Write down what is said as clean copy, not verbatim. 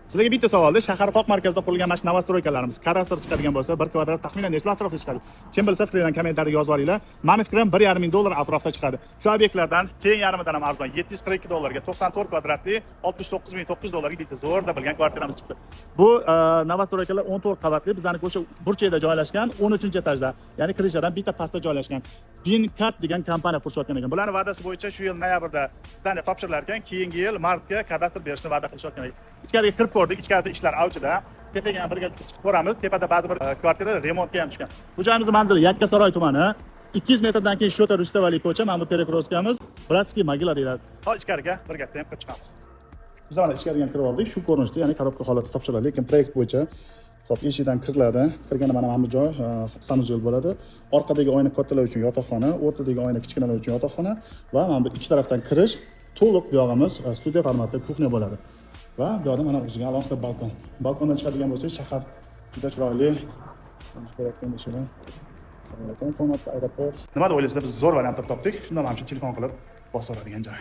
Sizlarga bitta savolda, shahar qoq markazida qurilgan mashina novostroykalarimiz kadastr chiqadigan bo'lsa, 1 kvadrat taxminan nechta atrofda chiqadi? Kim bilsa, fikringlarni kommentariyga yozib yuboringlar. Meni fikrim $1,500 atrofida chiqadi. Shu obyektlardan teng yarmidan ham arzon $742 ga 94 kvadratli $69,900 ga bitta zo'r bilgan kvartiramiz chiqdi. Bu novostroykalar 14 qavatli, bizning o'sha burchakda joylashgan, 13-etajda, ya'ni krishadan bitta pastda joylashgan. Binkat degan kompaniya qurishyotgan ekan. Bularning va'dasi bo'yicha shu yil noyabrda zdaniya topshirilar ekan, keyingi yil martga kadastr berishni va'da qilishayotgan ekan. Ichkariga kirib ko'rdik, ichkarida ishlar avjida. Tepaga ham birga chiqib ko'ramiz. Tepada ba'zi bir kvartira remontga ham tushgan. Bu joyimiz manzili Yakkasaroy tumani. 200 metrdan keyin Shota Rustavali ko'cha, mana bu Perekrovskamiz, Bratskiy Mogila deyiladi. Hozir ichkariga birgalikda ham kirib chiqamiz. Biz mana ichkariga ham kirib oldik. Shu ko'rinishda, ya'ni korobka holatda topshiriladi, lekin proyekt bo'yicha hop eshikdan kiriladi. Kirganda mana bu joy sanuzel bo'ladi. Orqadagi oyna kattalar uchun yotoqxona, o'rtadagi oyna kichkinalar uchun yotoqxona va mana bu ikki tarafdan kirish, to'liq bu yog'imiz studiya formatida kuxnya bo'ladi. Va bu yerda mana o'ziga alohida balkon. Balkondan chiqadigan bo'lsak, shahar juda chiroyli. Ko'rayotgan bo'lsanglar, samolyotdan qo'nmoqda aeroport. Nima deb o'ylaysizlar? Biz zo'r variantni topdik. Shundan ham telefon qilib bosib oladigan joy.